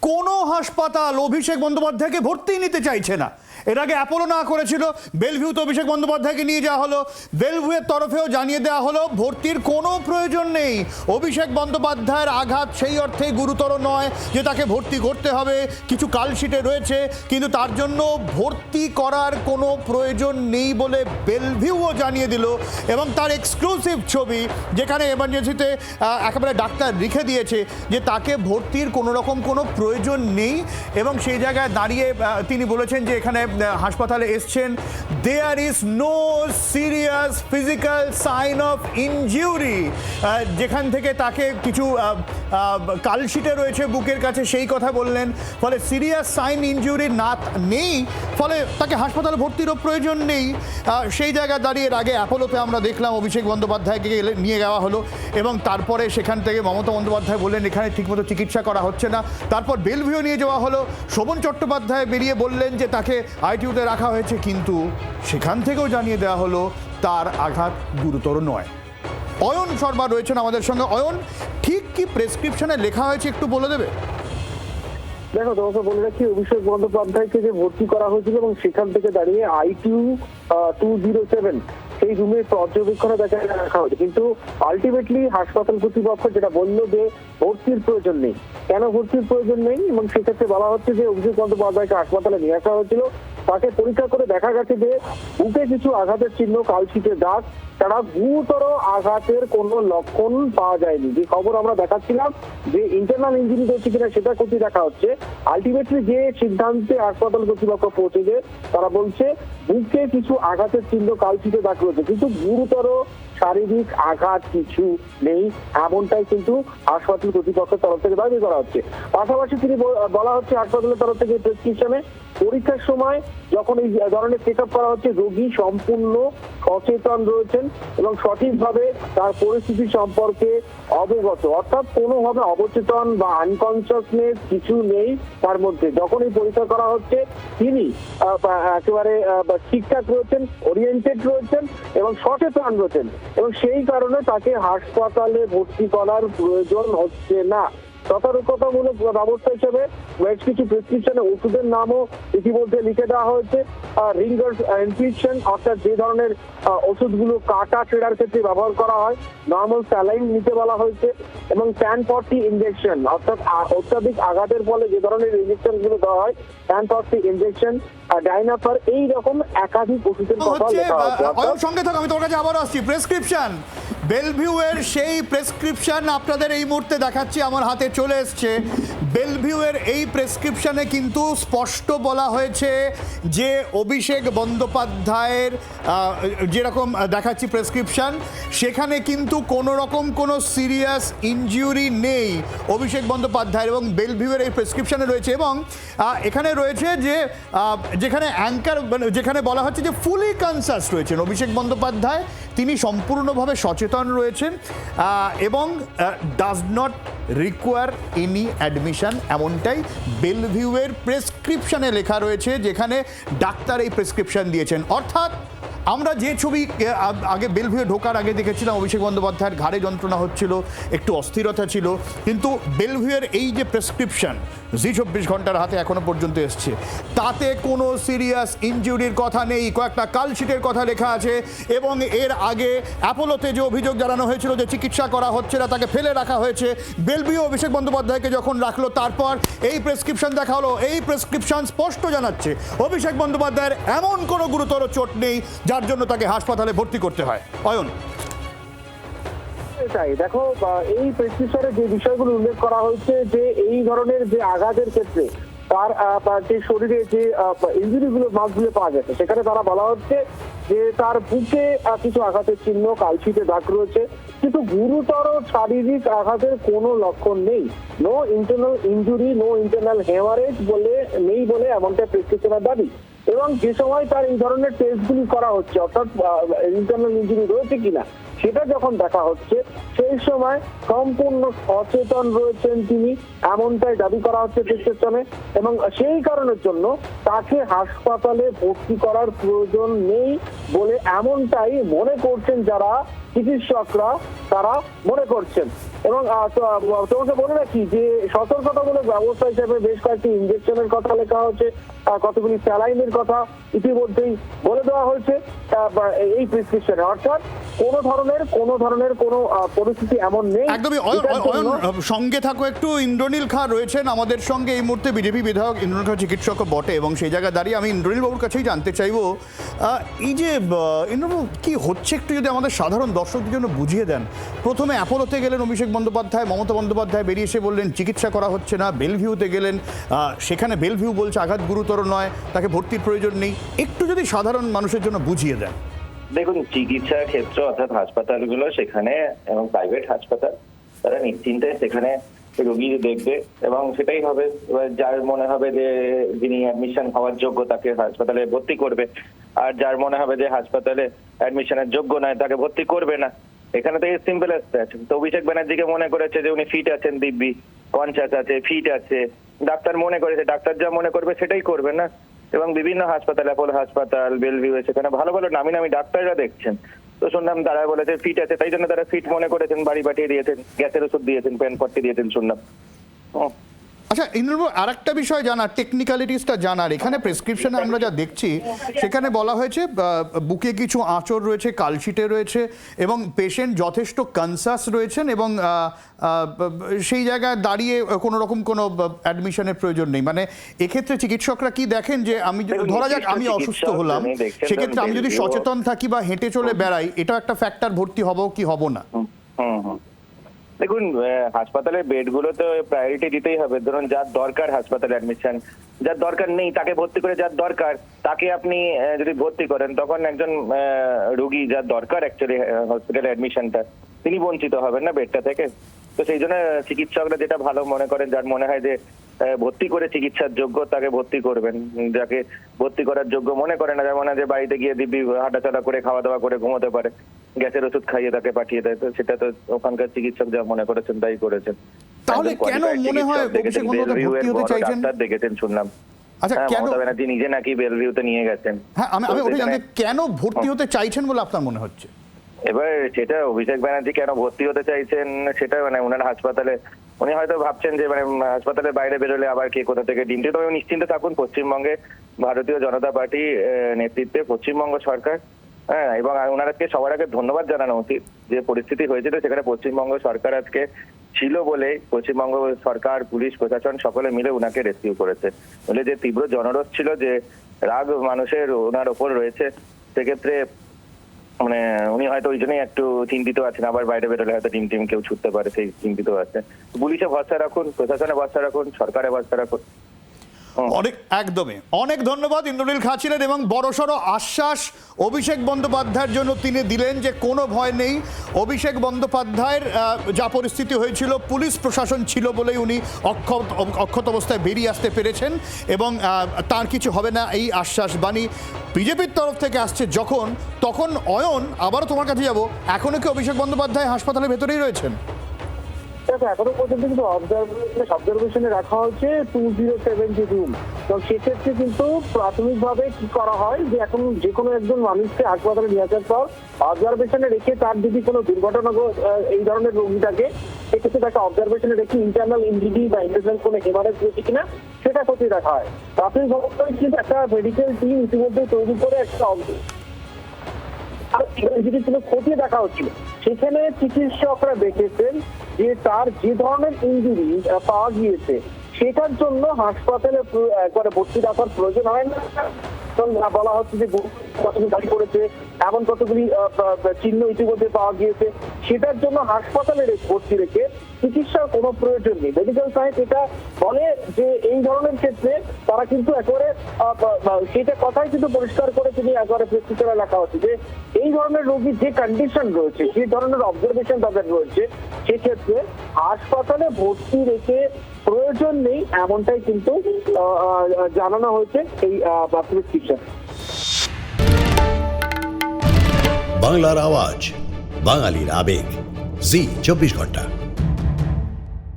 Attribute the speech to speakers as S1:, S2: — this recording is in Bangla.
S1: কোনো হাসপাতাল অভিষেক বন্দ্যোপাধ্যায়কে ভর্তি নিতে চাইছে না। এর আগে অ্যাপোলো না করেছিল, বেলভিউতে অভিষেক বন্দ্যোপাধ্যায়কে নিয়ে যাওয়া হলো, বেলভিউয়ের তরফেও জানিয়ে দেওয়া হলো ভর্তির কোনো প্রয়োজন নেই। অভিষেক বন্দ্যোপাধ্যায়ের আঘাত সেই অর্থে গুরুতর নয় যে তাকে ভর্তি করতে হবে, কিছু কালশিটে রয়েছে, কিন্তু তার জন্য ভর্তি করার কোনো প্রয়োজন নেই বলে বেলভিউও জানিয়ে দিল। এবং তার এক্সক্লুসিভ ছবি, যেখানে এমার্জেন্সিতে একেবারে ডাক্তার লিখে দিয়েছে যে তাকে ভর্তির কোনো রকম কোনো প্রয়োজন নেই। এবং সেই জায়গায় দাঁড়িয়ে তিনি বলেছেন যে এখানে হাসপাতালে এসছেন, there is no serious physical sign of injury, যেখান থেকে তাকে কিছু কালশিটে রয়েছে বুকের কাছে সেই কথা বললেন। ফলে সিরিয়াস সাইন ইনজিউরি নেই, ফলে তাকে হাসপাতালে ভর্তিরও প্রয়োজন নেই। সেই জায়গায় দাঁড়িয়ে আগে অ্যাপোলোতে আমরা দেখলাম অভিষেক বন্দ্যোপাধ্যায়কে নিয়ে যাওয়া হলো এবং তারপরে সেখান থেকে মমতা বন্দ্যোপাধ্যায় বললেন এখানে ঠিকমতো চিকিৎসা করা হচ্ছে না। তারপর বেলভিউ নিয়ে যাওয়া হলো, শোভন চট্টোপাধ্যায় বেরিয়ে বললেন যে তাকে আইটিইউতে রাখা হয়েছে, কিন্তু সেখান থেকেও জানিয়ে দেওয়া হলো তার আঘাত গুরুতর নয়। অয়ন শর্মা রয়েছেন আমাদের সঙ্গে। অয়ন, ঠিক কি প্রেসক্রিপশনে লেখা হয়েছে একটু বলে দেবে?
S2: দেখো, তোমাকে বলে রাখি, অভিষেক বন্দ্যোপাধ্যায়কে যে ভর্তি করা হয়েছিল এবং সেখান থেকে দাঁড়িয়ে আইটিইউ 207 সেই রুমে পর্যবেক্ষণে দেখা রাখা হয়েছে, কিন্তু আলটিমেটলি হাসপাতাল কর্তৃপক্ষ যেটা বললো যে ভর্তির প্রয়োজন নেই। কেন ভর্তির প্রয়োজন নেই? এবং সেক্ষেত্রে বলা হচ্ছে যে অভিষেক বন্দ্যোপাধ্যায়কে হাসপাতালে নিয়ে আসা হয়েছিল, তাকে পরীক্ষা করে দেখা গেছে যে বুকে কিছু আঘাতের চিহ্ন, কালশিটের দাগ ছাড়া গুরুতর আঘাতের কোনো লক্ষণ পাওয়া যায়নি। যে খবর আমরা দেখাচ্ছিলাম যে ইন্টারনাল ইঞ্জুরি হচ্ছে কিনা সেটা ক্ষতি দেখা হচ্ছে, আলটিমেটলি যে সিদ্ধান্তে হাসপাতাল কর্তৃপক্ষ পৌঁছেছে তারা বলছে বুকে কিছু আঘাতের চিহ্ন, কালশিটে দাগ রয়েছে, কিন্তু গুরুতর শারীরিক আঘাত কিছু নেই, এমনটাই কিন্তু হাসপাতাল কর্তৃপক্ষের তরফ থেকে দাবি করা হচ্ছে। পাশাপাশি তিনি বলা হচ্ছে হাসপাতালের তরফ থেকে প্রেসক্রিপশনে পরীক্ষার সময় যখন এই ধরনের চেক আপ করা হচ্ছে রোগী সম্পূর্ণ সচেতন রয়েছেন এবং সঠিকভাবে তার পরিস্থিতি সম্পর্কে অবগত, অর্থাৎ কোনোভাবে অবচেতন বা আনকনসিয়াসনেস কিছু নেই তার মধ্যে। যখন এই পরীক্ষা করা হচ্ছে তিনি একেবারে ঠিকঠাক রয়েছেন, ওরিয়েন্টেড রয়েছেন এবং সচেতন রয়েছেন, এবং সেই কারণে তাকে হাসপাতালে ভর্তি করার প্রয়োজন হচ্ছে না। সতর্কতামূলক ব্যবস্থা হিসেবে বেশ কিছু প্রেসক্রিপশনে ওষুধের নামও ইতিমধ্যে লিখে দেওয়া হয়েছে। রিঙ্গার্স ইনফিউশন, অর্থাৎ যে ধরনের ওষুধগুলো কাটা ছেঁড়ার ক্ষেত্রে ব্যবহার করা হয়, নর্মাল স্যালাইন নিতে বলা হয়েছে, এবং 1040 ইনজেকশন, অর্থাৎ অত্যাধিক আঘাতের ফলে যে ধরনের ইনজেকশন গুলো দেওয়া হয়, 1040 ইনজেকশন, ডাইনাফার, এই রকম একাধিক ওষুধের কথা লেখা হয়েছে।
S1: সঙ্গে থাকো, আমি তোমার কাছে আবার আসছি। প্রেসক্রিপশন, বেলভিউয়ের সেই প্রেসক্রিপশন আপনাদের এই মুহূর্তে দেখাচ্ছি, আমার হাতে চলে এসছে। বেলভিউয়ের এই প্রেসক্রিপশনে কিন্তু স্পষ্ট বলা হয়েছে যে অভিষেক বন্দ্যোপাধ্যায়ের যেরকম দেখাচ্ছি প্রেসক্রিপশন, সেখানে কিন্তু কোনো রকম কোনো সিরিয়াস ইনজিউরি নেই অভিষেক বন্দ্যোপাধ্যায়ের, এবং বেলভিউয়ের এই প্রেসক্রিপশনে রয়েছে। এবং এখানে রয়েছে যে যেখানে অ্যাঙ্কার, যেখানে বলা হচ্ছে যে ফুলি কনসাস রয়েছেন অভিষেক বন্দ্যোপাধ্যায়, তিনি সম্পূর্ণভাবে সচেতন রয়েছেন এবং does not require any admission, এমনটাই বেলভিউয়ের প্রেসক্রিপশনে লেখা রয়েছে, যেখানে ডাক্তার এই প্রেসক্রিপশন দিয়েছেন। অর্থাৎ আমরা যে ছবি আগে বেলভিউ ঢোকার আগে দেখেছিলাম, অভিষেক বন্দ্যোপাধ্যায়ের ঘাড়ে যন্ত্রণা হচ্ছিল, একটু অস্থিরতা ছিল, কিন্তু বেলভিউয়ের এই যে প্রেসক্রিপশন জি24 ঘন্টার হাতে এখনো পর্যন্ত এসছে, তাতে কোনো সিরিয়াস ইনজুরির কথা নেই, কয়েকটা কালশিটের কথা লেখা আছে। এবং এর আগে অ্যাপোলোতে যে অভিযোগ জানানো হয়েছিল যে চিকিৎসা করা হচ্ছে না, তাকে ফেলে রাখা হয়েছে, বেলভিউ অভিষেক বন্দ্যোপাধ্যায়কে যখন রাখলো তারপর এই প্রেসক্রিপশন দেখা হলো। এই প্রেসক্রিপশন স্পষ্ট জানাচ্ছে অভিষেক বন্দ্যোপাধ্যায়ের এমন কোনো গুরুতর চোট নেই যার জন্য তাকে হাসপাতালে ভর্তি করতে হয়। অয়ন,
S2: তাই দেখো, এই প্রেসক্রিপশনে যে বিষয়গুলো উল্লেখ করা হয়েছে যে এই ধরনের যে আঘাতের ক্ষেত্রে তার যে শরীরে যে ইঞ্জুরিগুলো, মার্কগুলো পাওয়া গেছে, সেখানে তারা বলা হচ্ছে যে তার বুকে কিছু আঘাতের চিহ্ন, কালশিটে দাগ রয়েছে, কিন্তু গুরুতর শারীরিক আঘাতের কোনো লক্ষণ নেই। No internal injury, no internal haemorrhage নেই বলে এমনটা প্রেসক্রিপশনের দাবি। এবং যে সময় তার এই ধরনের টেস্টগুলি করা হচ্ছে, অর্থাৎ ইন্টারনাল ইনজুরি রয়েছে কিনা সেটা যখন দেখা হচ্ছে, সেই সময় সম্পূর্ণ সচেতন রয়েছেন তিনি, এমনটাই দাবি করা হচ্ছে প্রেসক্রিপশনে, এবং সেই কারণের জন্য তাকে হাসপাতালে ভর্তি করার প্রয়োজন নেই বলে এমনটাই মনে করছেন যারা চিকিৎসকরা, তারা মনে করছেন। এবং তোমাকে বলে রাখি যে সতর্কতামূলক ব্যবস্থা হিসেবে বেশ কয়েকটি ইনজেকশনের কথা লেখা হচ্ছে, কতগুলি স্যালাইনের কথা ইতিমধ্যেই বলে দেওয়া হয়েছে এই প্রেসক্রিপশনে। অর্থাৎ কোনো ধরনের কোনো পরিস্থিতি এমন নেই।
S1: একদমই সঙ্গে থাকো একটু। ইন্দ্রনীল খাঁ রয়েছেন আমাদের সঙ্গে এই মুহূর্তে, বিজেপি বিধায়ক ইন্দ্রনীল খাঁ চিকিৎসকও বটে, এবং সেই জায়গায় দাঁড়িয়ে আমি ইন্দ্রনীল বাবুর কাছেই জানতে চাইবো এই যে ইন্দ্রবাবু কি হচ্ছে একটু যদি আমাদের সাধারণ দর্শকদের জন্য বুঝিয়ে দেন। প্রথমে অ্যাপোলোতে গেলেন অভিষেক বন্দ্যোপাধ্যায়, মমতা বন্দ্যোপাধ্যায় বেরিয়ে এসে বললেন চিকিৎসা করা হচ্ছে না। বেলভিউতে গেলেন, সেখানে বেলভিউ বলছে আঘাত গুরুতর নয়, তাকে ভর্তির প্রয়োজন নেই। একটু যদি সাধারণ মানুষের জন্য বুঝিয়ে দেন।
S3: দেখুন, চিকিৎসা ক্ষেত্র অর্থাৎ হাসপাতালগুলো সেখানে এবং প্রাইভেট হাসপাতাল তারা নিশ্চিন্তে সেখানে রোগী দেখবে এবং সেটাই হবে। এবার যার মনে হবে যে যিনি অ্যাডমিশন হওয়ার যোগ্য তাকে হাসপাতালে ভর্তি করবে, আর যার মনে হবে যে হাসপাতালে অ্যাডমিশনের যোগ্য নয় তাকে ভর্তি করবে না। এখানে তো সিম্পল আছে। তো অভিষেক ব্যানার্জিকে মনে করেছে যে উনি ফিট আছেন, দিব্যি কনসাস আছে, ফিট আছে, ডাক্তার মনে করেছে, ডাক্তার যা মনে করবে সেটাই করবে না। এবং বিভিন্ন হাসপাতাল, অ্যাপোলো হাসপাতাল, বেলভিউ, সেখানে ভালো ভালো নামি নামি ডাক্তাররা দেখছেন। তো শুনলাম তারা বলেছে ফিট আছে, তাই জন্য তারা ফিট মনে করেছেন, বাড়ি পাঠিয়ে দিয়েছেন, গ্যাসের ওষুধ দিয়েছেন, প্যানপট্টি দিয়েছেন শুনলাম।
S1: আচ্ছা ইন্দ্রবাবু, আর একটা বিষয় জানার, টেকনিক্যালিটিসটা জানার। এখানে প্রেসক্রিপশনে আমরা যা দেখছি সেখানে বলা হয়েছে বুকে কিছু আঁচড় রয়েছে, কালশিটে রয়েছে, এবং পেশেন্ট যথেষ্ট কনসাস রয়েছেন, এবং সেই জায়গায় দাঁড়িয়ে কোনো রকম কোনো অ্যাডমিশনের প্রয়োজন নেই। মানে এক্ষেত্রে চিকিৎসকরা কি দেখেন যে আমি ধরা যাক আমি অসুস্থ হলাম, সেক্ষেত্রে আমি যদি সচেতন থাকি বা হেঁটে চলে বেড়াই, এটাও একটা ফ্যাক্টর ভর্তি হব কি হব না।
S3: দেখুন, হাসপাতালের বেডগুলো তো প্রায়োরিটি দিতেই হবে। ধরুন যার দরকার হাসপাতালে অ্যাডমিশন, যার দরকার নেই তাকে ভর্তি করে, যার দরকার তাকে আপনি যদি ভর্তি করেন তখন একজন রোগী যার দরকার অ্যাকচুয়ালি হসপিটালে অ্যাডমিশনটা, তিনি বঞ্চিত হবেন না বেডটা থেকে। তো সেই জন্য চিকিৎসকরা যেটা ভালো মনে করেন, যার মনে হয় যে ভর্তি করে চিকিৎসার যোগ্য তাকে ভর্তি করবেন। যাকে ভর্তি করার যোগ্য মনে করে না, যেমন যে বাড়িতে গিয়ে দিব্যি হাঁটাচলা করে খাওয়া দাওয়া করে ঘুমোতে পারে, গ্যাসের ওষুধ খাইয়ে তাকে পাঠিয়ে দেয়, তো সেটা তো ওখানকার চিকিৎসক যা মনে করেছেন তাই করেছেন।
S1: তাহলে কেন মনে হয় অভিষেক বন্দ্যোপাধ্যায় ভর্তি হতে চাইছেন?
S3: ডাক্তার দেখেছেন শুনলাম।
S1: আচ্ছা, কেন
S3: মমতা ব্যানার্জি নিজে নাকি বেলভিউতে নিয়ে গেছেন।
S1: হ্যাঁ, আমি ওটা জানতে, কেন ভর্তি হতে চাইছেন বলে আপনার মনে হচ্ছে?
S3: এবার সেটা অভিষেক ব্যানার্জি কেন ভর্তি হতে চাইছেন সেটা ওনার হাসপাতালে উনি হয়তো ভাবছেন যে হাসপাতালের বাইরে বেরোলে আবার কে কোথা থেকে ডিমটি। তবে নিশ্চিন্তে থাকুন, পশ্চিমবঙ্গে ভারতীয় জনতা পার্টি নেতৃত্বে পশ্চিমবঙ্গ সরকার, হ্যাঁ, এবং ওনারাকে সবার আগে ধন্যবাদ জানানো উচিত। যে পরিস্থিতি হয়েছিল সেখানে পশ্চিমবঙ্গ সরকার আজকে ছিল বলে পশ্চিমবঙ্গ সরকার, পুলিশ প্রশাসন সকলে মিলে ওনাকে রেস্কিউ করেছে। বলে যে তীব্র জনরোষ ছিল, যে রাগ মানুষের ওনার ওপর রয়েছে, সেক্ষেত্রে উনি হয়তো ওই জন্যই একটু চিন্তিত আছেন। আবার বাইরে বেরোলে হয়তো টিম কেউ ছুটতে পারে, সেই চিন্তিত আছে। পুলিশে ভরসা রাখুন, প্রশাসনে ভরসা রাখুন, সরকারে ভরসা রাখুন।
S1: একদমই অনেক ধন্যবাদ। ইন্দ্রনীল খাঁ ছিলেন, এবং বড়সড় আশ্বাস অভিষেক বন্দ্যোপাধ্যায়ের জন্য তিনি দিলেন যে কোনো ভয় নেই। অভিষেক বন্দ্যোপাধ্যায়ের যা পরিস্থিতি হয়েছিল, পুলিশ প্রশাসন ছিল বলেই উনি অক্ষত অবস্থায় বেরিয়ে আসতে পেরেছেন, এবং তার কিছু হবে না, এই আশ্বাস বাণী বিজেপির তরফ থেকে আসছে। তখন অয়ন, আবারও তোমার কাছে যাব, এখনো কি অভিষেক বন্দ্যোপাধ্যায় হাসপাতালের ভেতরেই রয়েছেন?
S2: এখনো পর্যন্ত কিন্তু অবজারভেশনে রাখা হচ্ছে 207 রুম। এবং সেক্ষেত্রে কিন্তু প্রাথমিকভাবে কি করা হয় যে এখন যে কোনো একজন মানুষকে হাসপাতালে নিয়ে আসার পর অবজারভেশনে রেখে তার যদি কোনো দুর্ঘটনা এই ধরনের রোগীটাকে, সেক্ষেত্রে তাকে অবজারভেশনে রেখে ইন্টারনাল ইনজিডি বা ইন্টারনাল কোনো হেমারেজ রয়েছে কিনা সেটা খতিয়ে রাখা হয়। প্রাথমিকভাবে কিন্তু একটা মেডিকেল টিম ইতিমধ্যে তৈরি করে একটা খতিয়ে দেখা হচ্ছিল। সেখানে চিকিৎসকরা দেখেছেন যে তার যে ধরনের ইনজুরি পাওয়া গিয়েছে সেটার জন্য হাসপাতালে একবারে ভর্তি রাখার প্রয়োজন হয় না। বলা হচ্ছে যে কতগুলি গাড়ি পড়েছে, এমন কতগুলি চিহ্ন ইতিমধ্যে পাওয়া গিয়েছে, সেটার জন্য হাসপাতালে ভর্তি রেখে চিকিৎসার কোনো প্রয়োজন নেই। মেডিকেল সায়েন্স এটা বলে যে এই ধরনের ক্ষেত্রে তারা কিন্তু একেবারে সেটা কথাই কিন্তু পরিষ্কার করে তিনি একেবারে প্রেসক্রিপশনে লেখা হচ্ছে যে এই ধরনের রোগীর যে কন্ডিশন রয়েছে, যে ধরনের অবজারভেশন তাদের রয়েছে, সেক্ষেত্রে হাসপাতালে ভর্তি রেখে প্রয়োজন নেই, এমনটাই কিন্তু জানানো হয়েছে এই প্রেসক্রিপশন।
S4: বাংলার আওয়াজ, বাঙালির আবেগ, জি 24 ঘন্টা।